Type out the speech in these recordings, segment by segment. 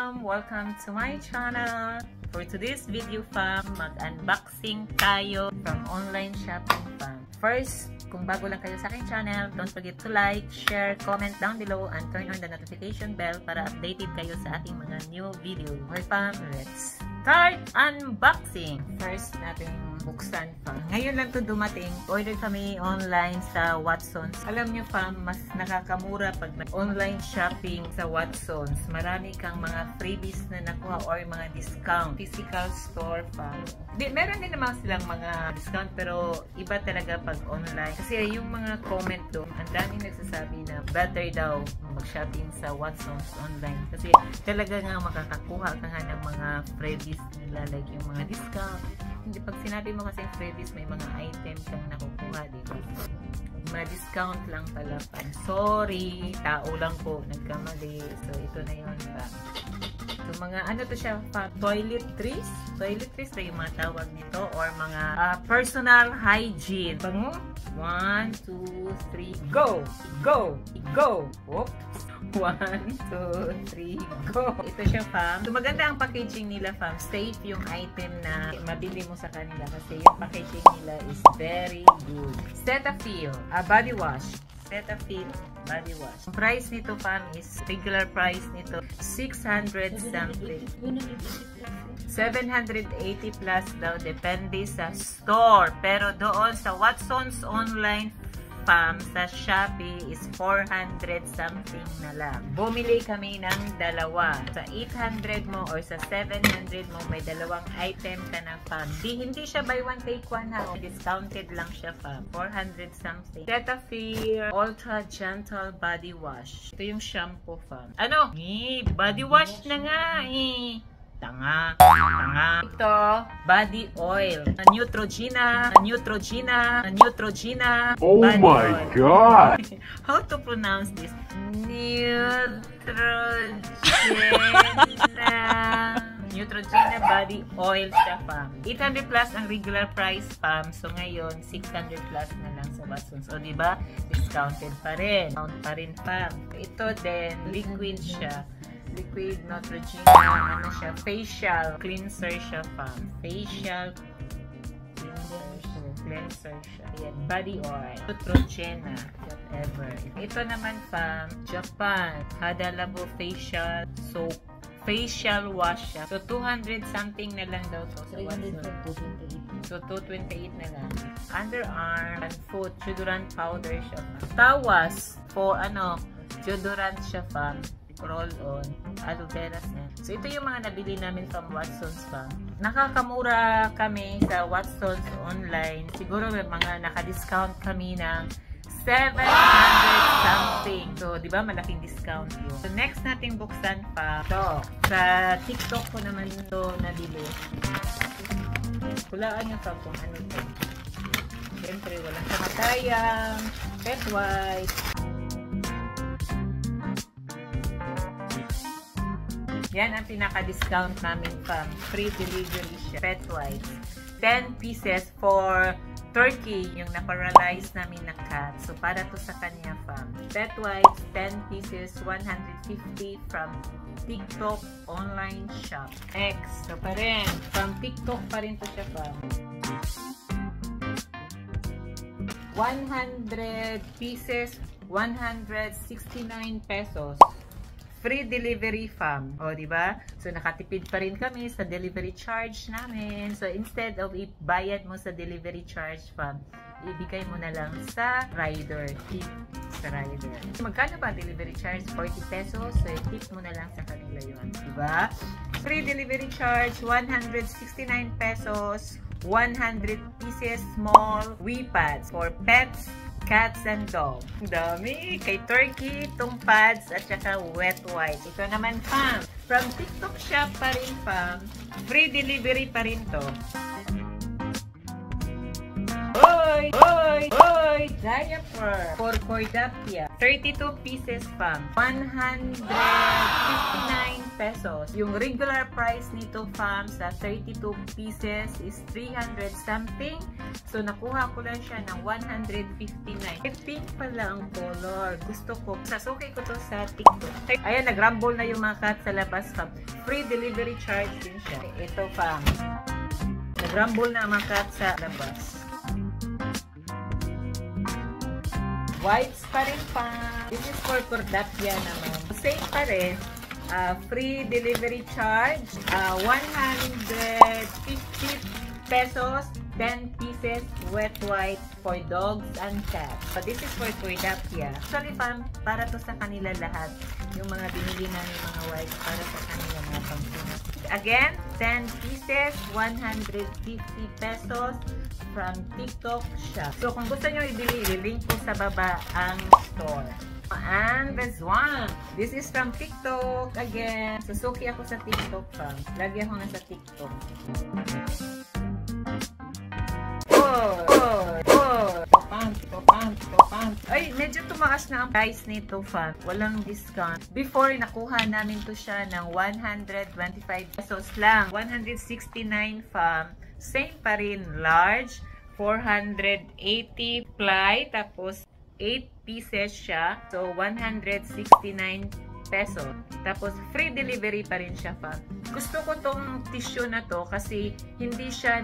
fam! Welcome to my channel. For today's video fam, mag-unboxing tayo from online shopping fam. First, kung bago lang kayo sa aking channel, don't forget to like, share, comment down below, and turn on the notification bell para updated kayo sa ating mga new video. Okay fam, let's start unboxing! First natin buksan fam. Ngayon lang to dumating. Order kami online sa Watsons. Alam nyo fam, mas nakakamura pag online shopping sa Watsons. Marami kang mga freebies na nakuha or mga discount. Physical store fam. Meron din naman silang mga discount pero iba talaga pag online. Kasi yung mga comment doon, ang daming nagsasabi na better daw mag-shopping sa Watsons online. Kasi talaga nga makakakuha ka nga ng mga freebies nila, like yung mga discount. Hindi, pag sinabi mo kasi freebies, may mga items kang nakukuha, diba? Mga discount lang pala pa. Sorry, tao lang po, nagkamali. So, ito na yun pa. So, mga ano to siya pa? Toiletries? Toiletries na yung mga tawag nito or mga personal hygiene. Bango? 1, 2, 3, go! Go! Go! Oops! 1, 2, 3, go! Ito siya fam. So, maganda ang packaging nila fam. Safe yung item na mabili mo sa kanila kasi yung packaging nila is very good. Cetaphil, body wash. Cetaphil body wash. Ang price nito fam is, regular price nito 600 something. 780 plus daw, depende sa store. Pero doon sa Watsons online fam, sa Shopee is 400 something na lang. Bumili kami ng dalawa. Sa 800 mo or sa 700 mo, may dalawang item ka na fam. Hindi siya buy one take one ha. Discounted lang siya fam. 400 something. Cetaphil Ultra Gentle Body Wash. Ito yung shampoo fam. Ano? Body wash na nga Tanga. Ito, body oil. Neutrogena. Oh my God! How to pronounce this? Neutrogena body oil siya fam. 800 plus ang regular price fam. So ngayon, 600 plus na lang sa Watsons. O diba? Discounted pa rin. Discount pa rin fam. Ito din, liquid siya. Liquid Neutrogena, ano siya, facial cleanser siya fam. Facial cleanser siya. Ayan, body oil. Neutrogena, whatever. Ito naman fam, Japan, Hada Labo facial soap. Facial wash siya. So, 200 something na lang daw to. So, 228 na lang. Underarm and foot, deodorant powder siya fam. Tawas, for deodorant siya fam. Roll-on, aloe vera na. So, ito yung mga nabili namin from Watsons fam. Nakakamura kami sa Watsons online. Siguro may mga naka-discount kami ng 700 something. So, di ba malaking discount yun. So, next nating buksan pa. So, sa TikTok ko naman ito nabili. Kulaan nyo pa kung ano ito. Siyempre, walang kamatayang pet white. Yan ang pinaka-discount namin fam. Free delivery siya. Pet wipes. 10 pieces for turkey, yung na-paralyze namin na cat. So, para to sa kanya fam. Pet wipes, 10 pieces, 150 from TikTok online shop. Next, so pa rin. From TikTok pa rin to siya fam. 100 pieces, 169 pesos. Free delivery fam. O, diba? So, nakatipid pa rin kami sa delivery charge namin. So, instead of ibayad mo sa delivery charge fam, ibigay mo na lang sa rider. Tip sa rider. Magkano ba delivery charge? 40 pesos. So, tip mo na lang sa kanila yun. Diba? Free delivery charge, 169 pesos. 100 pieces small wee pads for pets, cats and dogs. Dami. Kay turkey, itong pads at saka wet wipes. Ito naman fam. From TikTok shop pa rin fam. Free delivery pa rin to. Oy! Diaper for Cordapia. 32 pieces fam. 159 pesos. pesos. Yung regular price nito, fam, sa 32 pieces is 300 something. So, nakuha ko lang siya ng 159. Pink pala ang color. Gusto ko. Sasuki ko to sa TikTok. Ayan, nag-rumble na yung mga cat sa labas, fam. Free delivery charge din siya. Ito, fam. Nag-rumble na ang mga cat sa labas. Whites pa rin, fam. This is for Cordapia naman. Same pa rin. Free delivery charge. 150 pesos. 10 pieces wet wipes for dogs and cats. But this is for Cordapia. Actually, fam, para to sa kanila lahat. Yung mga binili namin mga wipes para sa kanila mga pangsinas. Again, 10 pieces, 150 pesos from TikTok shop. So, kung gusto nyo ibili, i-link ko sa baba ang store. And this one. This is from TikTok. Again, susuki ako sa TikTok, fam. Lagi ako na sa TikTok. Ay, medyo tumaas na ang price nito, fam. Walang discount. Before, nakuha namin to siya ng 125 pesos lang. 169, fam. Same pa rin. Large. 480 ply. Tapos, 8 pieces siya. So, 169 peso. Tapos, free delivery pa rin siya, fam. Gusto ko tong tissue na to kasi hindi siya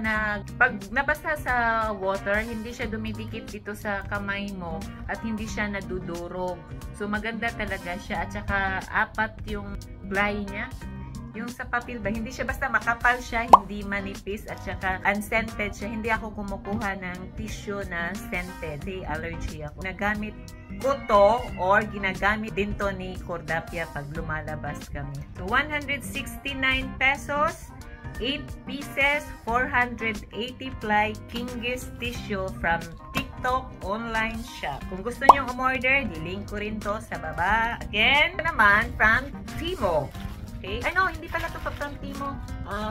pag nabasa sa water, hindi siya dumidikit dito sa kamay mo at hindi siya nadudurog. So, maganda talaga siya. At saka, 4 yung ply niya. Yung sa papel ba, hindi siya basta makapal siya, hindi manipis, at saka unscented siya. Hindi ako kumukuha ng tissue na scented. Kasi allergy ako. Nagamit ko to or ginagamit din to ni Cordapia pag lumalabas kami. So, 169 pesos, 8 pieces, 480 ply Kingis tissue from TikTok online shop. Kung gusto nyo umorder, di-link ko rin to sa baba. Again, naman from Timo. Okay? Ay no, hindi pala ito from Timo.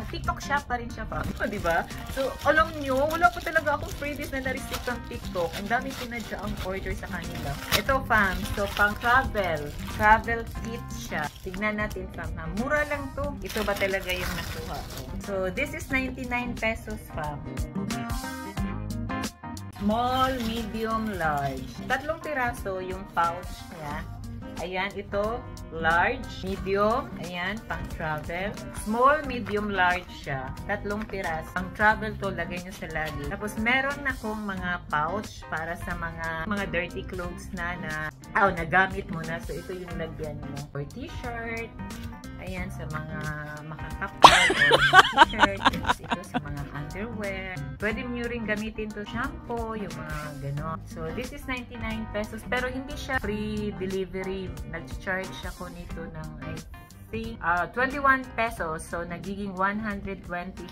TikTok shop pa rin siya, pa. Diba? So, alam nyo, wala po talaga akong freebies na na-receive from TikTok. Ang dami pinadya ang order sa kanila. Ito, fam. So, pang travel. Travel kit siya. Tignan natin, fam. Mura lang to. Ito ba talaga yung nakuha ko? So, this is 99 pesos, fam. Small, medium, large. 3 piraso yung pouch niya. Ayan, ito, large, medium, ayan, pang travel. Small, medium, large siya. 3 piraso. Pang travel to, lagay nyo sa lagi. Tapos, meron akong mga pouch para sa mga dirty clothes na nagamit mo na. So, ito yung lagyan mo. For t-shirt, ayan, sa mga makakapal, t-shirt, ito sa mga underwear. Pwede nyo rin gamitin to shampoo, yung mga gano'n. So, this is 99 pesos. Pero hindi siya free delivery. Nag-charge ako nito ng, I think, 21 pesos. So, nagiging 120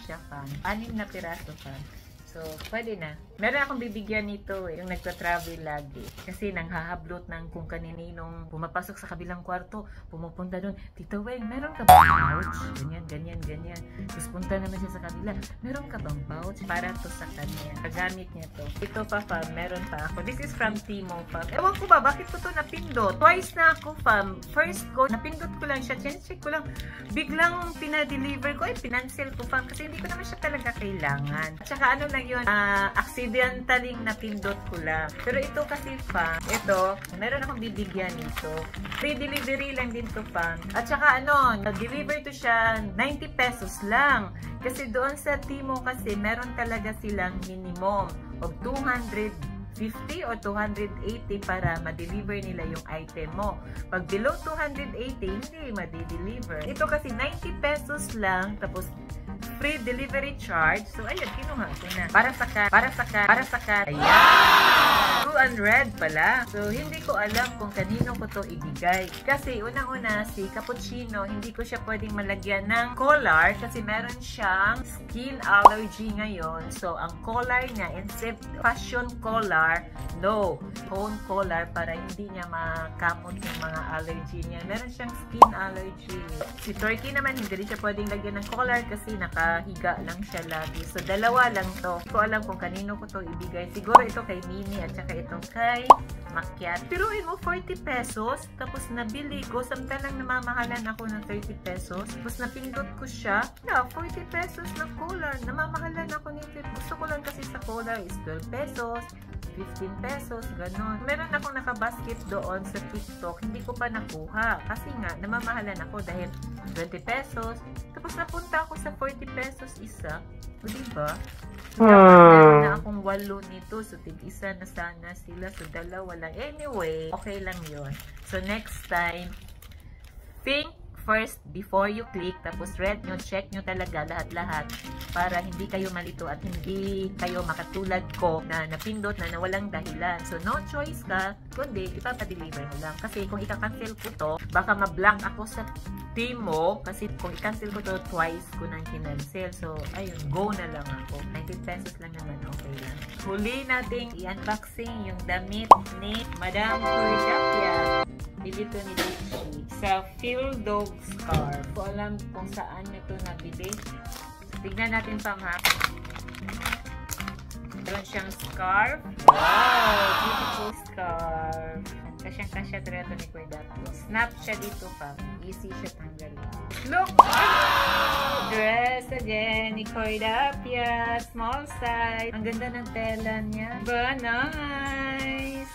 siya, fan. 6 na piraso, fan. So, pwede na. Meron akong bibigyan nito yung nagpa-travel lagi. Kasi nanghahablot ng kung kanininong pumapasok sa kabilang kwarto, pumupunta doon, Tito Weng, meron ka bang pouch? Ganyan, ganyan, ganyan. Tapos punta naman siya sa kabila, meron ka bang pouch? Para to sa kanya. Kagamit niya to. Ito pa, fam, meron pa ako. This is from Timo, fam. Ewan ko ba, bakit ko to napindot? Twice na ako, fam. First ko, napindot ko lang siya. Check ko lang. Biglang pinadeliver ko, pinansel ko, fam. Kasi hindi ko naman siya talaga kailangan. At saka ano lang yun, accidentaling napindot ko lang. Pero ito kasi, fam, ito, meron akong bibigyan nito. Free delivery lang din to, fam. At saka deliver to siya 90 pesos lang. Kasi doon sa Timo kasi, meron talaga silang minimum of 250 o 280 para ma-deliver nila yung item mo. Pag below 280, hindi ma-deliver. Ito kasi 90 pesos lang, tapos free delivery charge. So, ayan, kinuha ko na. Para sa ka. Ayan! Blue and red pala. So, hindi ko alam kung kanino ko to ibigay. Kasi, unang-una, si Cappuccino, hindi ko siya pwedeng malagyan ng collar kasi meron siyang skin allergy ngayon. So, ang collar niya, instead fashion collar, no, phone collar para hindi niya makamot yung mga allergy niya. Meron siyang skin allergy. Si Turkey naman, hindi rin siya pwedeng lagyan ng collar kasi nakahiga lang siya lagi. So, dalawa lang to. Hindi ko alam kung kanino ko to ibigay. Siguro ito kay Mini at saka ito kay Makiat. Piruin mo, 40 pesos. Tapos nabili ko. Samantalang namamahalan ako ng 30 pesos. Tapos napindot ko siya. 40 pesos na collar. Namamahalan ako nito. Gusto ko lang kasi sa collar is 12 pesos. 15 pesos, ganon. Meron akong nakabasket doon sa TikTok, hindi ko pa nakuha. Kasi nga, namamahalan ako dahil 20 pesos. Tapos napunta ako sa 40 pesos isa. O diba? Meron na akong 8 nito. So, tig-isa na sana sila. So, dalawa lang. Anyway, okay lang yon. So, next time, think first before you click, tapos read nyo, check nyo talaga lahat-lahat para hindi kayo malito at hindi kayo makatulad ko na napindot na nawalang dahilan. So, no choice ka, kundi ipapadeliver mo lang. Kasi kung ika-cancel ko to, baka ma-blank ako sa team mo kasi kung i-cancel ko to, twice ko nang kinancel. So, ayun, go na lang ako. 19 pesos lang naman, okay lang. Huli nating i-unboxing yung damit ni Madam Corjapia. Bili to ni Dixie sa Phil Dog Scarf. Ko alam kung saan nyo to nabili. Tignan natin pa ha. Meron siyang scarf. Wow! Beautiful scarf. Kasyang-kasya talaga ni Kuya Dato. Snap siya dito pa. Easy siya tanggalin. Look! Dress again ni Kuya Dapia. Small size. Ang ganda ng tela niya. Ba, nice!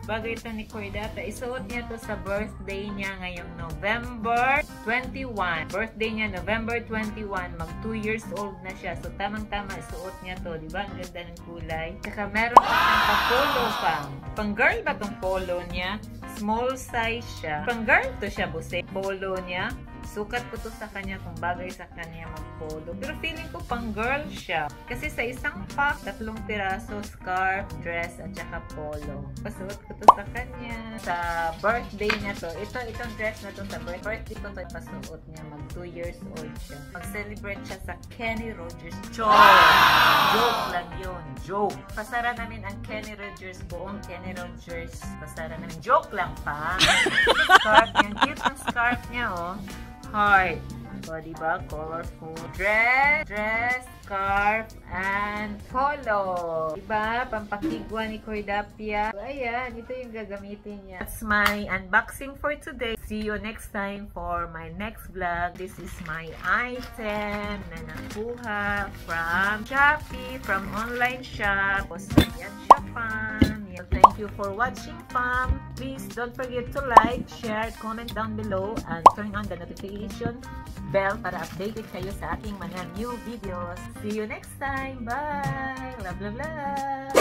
Bagay ito ni Cordata. Isuot niya to sa birthday niya ngayong November 21. Birthday niya November 21. Mag 2 years old na siya. So, tamang-tama isuot niya to. Diba? Ang ganda ng kulay. Saka meron pa siyang pang-polo pang. Pang-girl ba tong polo niya? Small size siya. Pang-girl to siya, buse. Polo niya. Sukat ko to sa kanya kung bagay sa kanya mag-polo. Pero feeling ko pang-girl siya. Kasi sa isang pack, 3 piraso, scarf, dress, at saka polo. Pasuot ko to sa kanya. Sa birthday niya to. Itong dress na to sa birthday ko to. Pasuot niya. Mag 2 years old siya. Mag-celebrate siya sa Kenny Rogers. Joke lang yun. Joke. Pasara namin ang Kenny Rogers. Buong Kenny Rogers. Pasara namin. Joke lang pa. Scarf niya. Cute ang scarf niya, oh. Heart. So, diba? Colorful. Dress, scarf, and polo. Diba? Pampakigwa ni Cordapia. So, ayan. Ito yung gagamitin niya. That's my unboxing for today. See you next time for my next vlog. This is my item na nakuha from Shopee, from online shop. So, yan siya, fam. Thank you for watching, fam. Please don't forget to like, share, comment down below, and turn on the notification bell para updated kayo sa aking mga new videos. See you next time. Bye! Love, love, love!